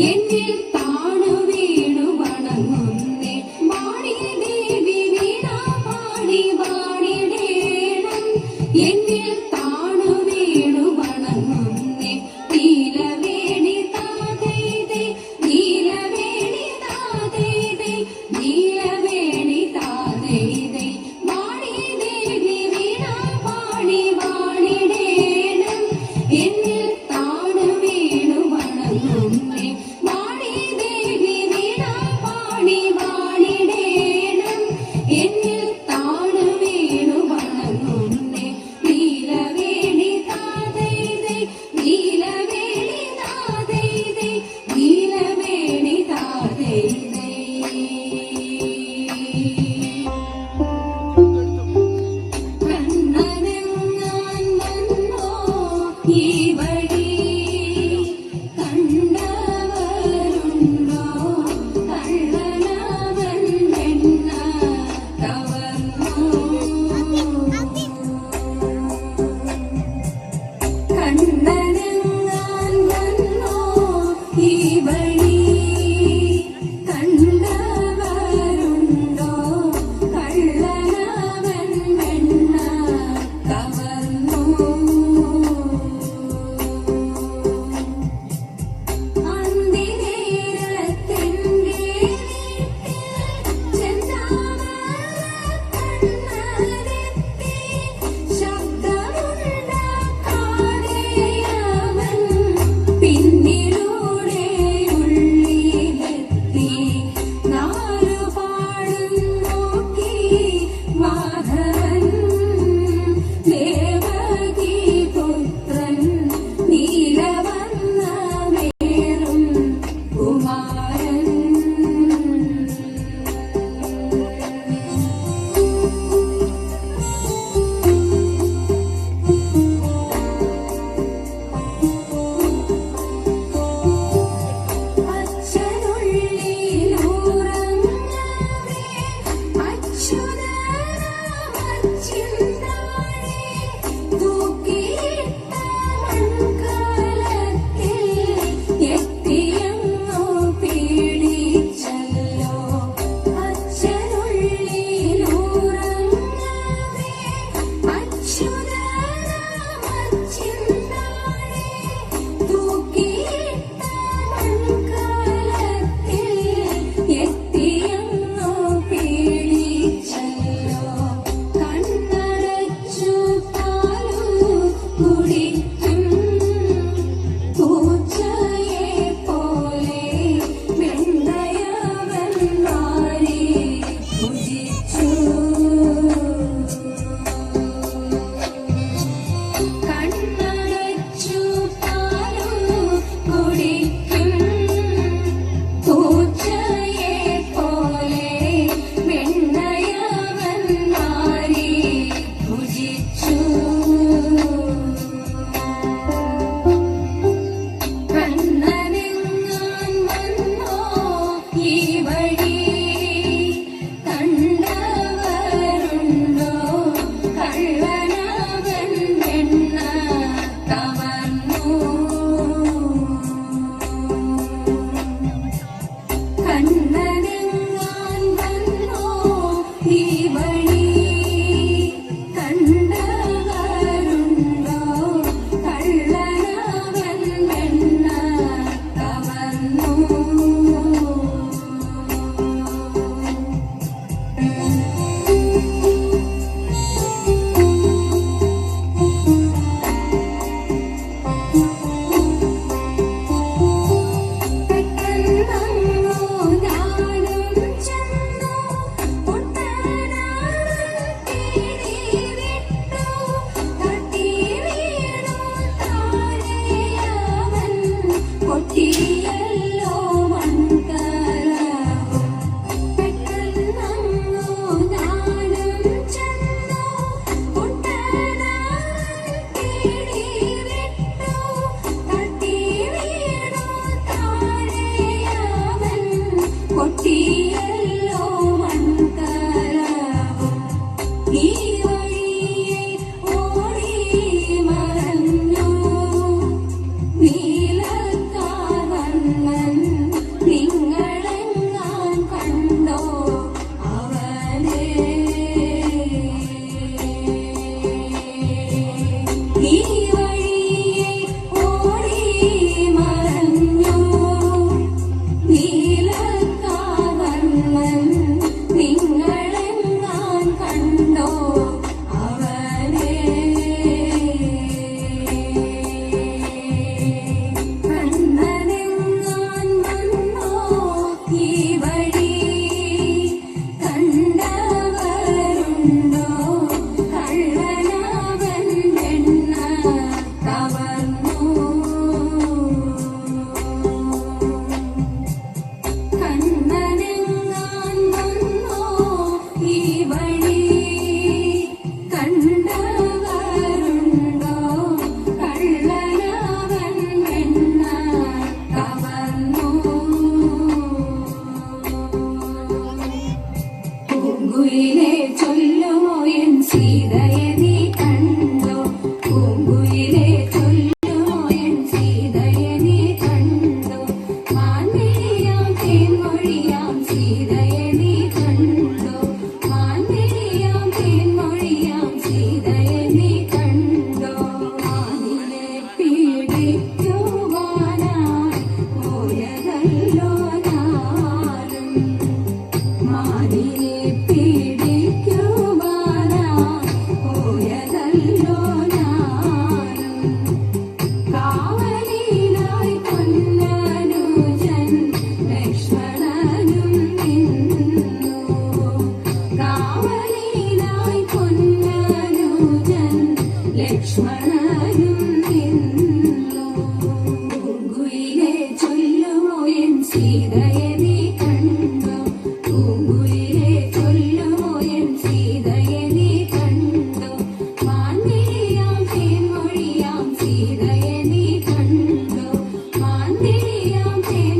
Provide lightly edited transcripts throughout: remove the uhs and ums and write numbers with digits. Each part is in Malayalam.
എന്നിൽ താണു വീണു വണങ്ങുന്നേ വാണി ദേവി വീണ പാടി വാണിടേണം എന്നിൽ താണു വീണു വണങ്ങുന്നേ നീലവേണി താതൈതൈ നീലവേണി താതൈതൈ നീലവേണി താതൈതൈ വാണി ദേവി വീണ പാടി വാണിടേണം എന്നിൽ താണു വീണു വണങ്ങുന്നേ വാണി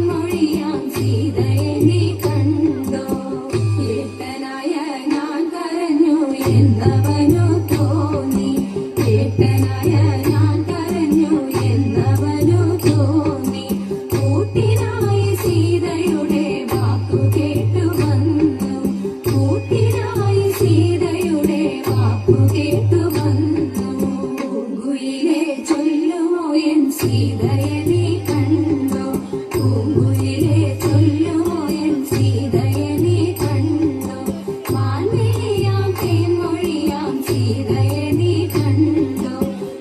തേൻമൊഴിയാം സീതയെ നീ കണ്ടോ ഏട്ടനായ ഞാൻ കരഞ്ഞു എന്നവനു തോന്നി ഏട്ടനായ ഞാൻ കരഞ്ഞു എന്നവനു തോന്നി കൂട്ടിനായി സീതയുടെ വാക്കു കേട്ടു വന്നു കൂട്ടിനായി സീതയുടെ വാക്കു കേട്ടു വന്നു പൂങ്കുയിലെ ചൊല്ലുമോ എൻ സീതയെ നീ കണ്ടോ പൂങ്കുയിലെ ചൊല്ലുമോ എൻ സീതയെ നീ കണ്ടോ മാൻവിഴിയാം തേൻമൊഴിയാം സീതയെ നീ കണ്ടോ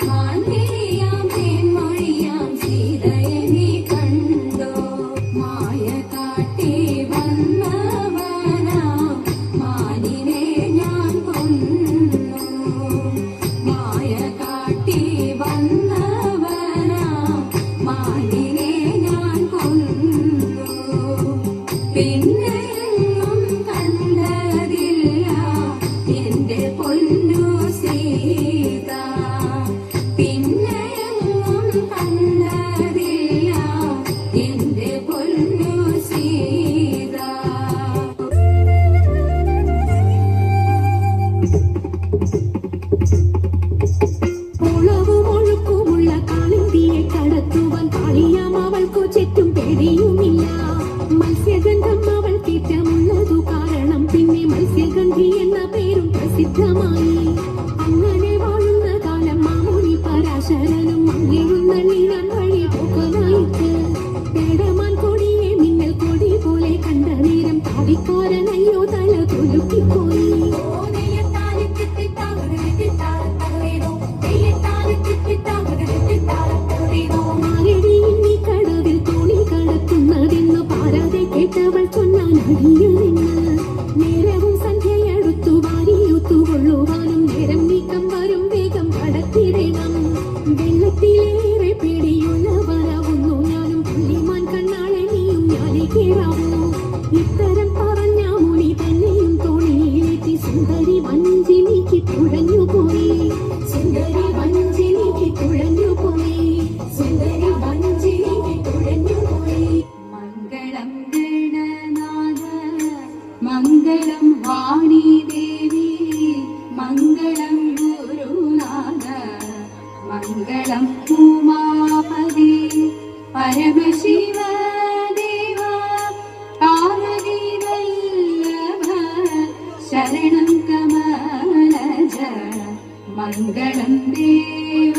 മാൻവിഴിയാം തേൻമൊഴിയാം സീതയെ നീ കണ്ടോ മായ കാട്ടി വന്നവനാം മാനിനെ ഞാൻ കൊന്നു മായ കാട്ടി വന്നവനാം മാനിനെ ഞാൻ കൊന്നു പിന്നെയൊന്നും കണ്ടതില്ല എന്റെ പൊന്നു സീത പിന്നെയൊന്നും കണ്ടതില്ല എന്റെ പൊന്നു സീത ഉളവും ഒഴുക്കുമുള്ള കാളിന്തിയെ കടത്തുവാൻ കാളിയാം അവൾക്കു ചുറ്റും പേടിയുമില്ല മത്സ്യഗന്ധം അവൾ കേറ്റമുള്ളതു കാരണം പിന്നെ മത്സ്യഗന്ധി എന്ന പേരും പ്രസിദ്ധമായി അങ്ങനെ വാഴുന്ന കാലം മാമുനി പരാശരനും മങ്ങിഴുന്നള്ളിനാൻ വഴി പോക്കനായിട്ട് പേടമാൻ കൊടിയെ മിന്നൽ കൊടി പോലെ കണ്ട നേരം താടിക്കാരനയ്യോ തല തൊലുക്കിപ്പോയി ആരടി ഇനി കടവിൽ തോണി കടത്തുന്നതെന്ന് പാരാതെ കേട്ടവൾ ചൊന്നാൻ അടിയതെന്ന് നേരവും സന്ധ്യയടുത്തു വാരിയൊത്തുകൊള്ളുവാനും നേരം നീക്കം വരും വേഗം കടത്തിടണം വെള്ളത്തിലേറെ പേടിയുള്ളവരാവുന്നു ഞാനും പുള്ളിമാൻ കണ്ണാളെ നീയും ഞാനേ കേറാവൂ ഇത്തരം പറഞ്ഞ മുനി തന്നെയും തോണിയിലെത്തി സുന്ദരി വഞ്ചി നീക്കി തുഴഞ്ഞുപോയി സുന്ദരി വഞ്ചി നീക്കി തുഴഞ്ഞുപോയി സുന്ദരി വഞ്ചി നീക്കി തുഴഞ്ഞുപോയി മംഗളം ഗണനാഥ മംഗളം വാണി ദേവി മംഗളം ഗുരുനാഥ മംഗളം ഉമാപതി പരമശിവ ദേവ പാർവതി വല്ലഭ ശരണം കമലജ മംഗളം ദേവ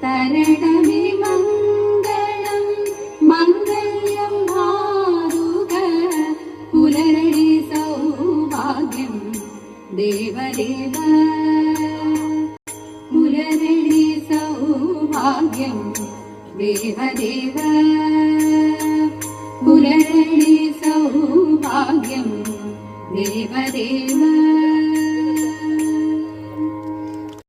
തരണമേ മംഗളം മംഗല്യം ഭാരുക പുലരടി സൗഭാഗ്യം ദേവദേവ പുലരടി സൗഭാഗ്യം ദേവദേവ പുലരടി സൗഭാഗ്യം ദേവദേവ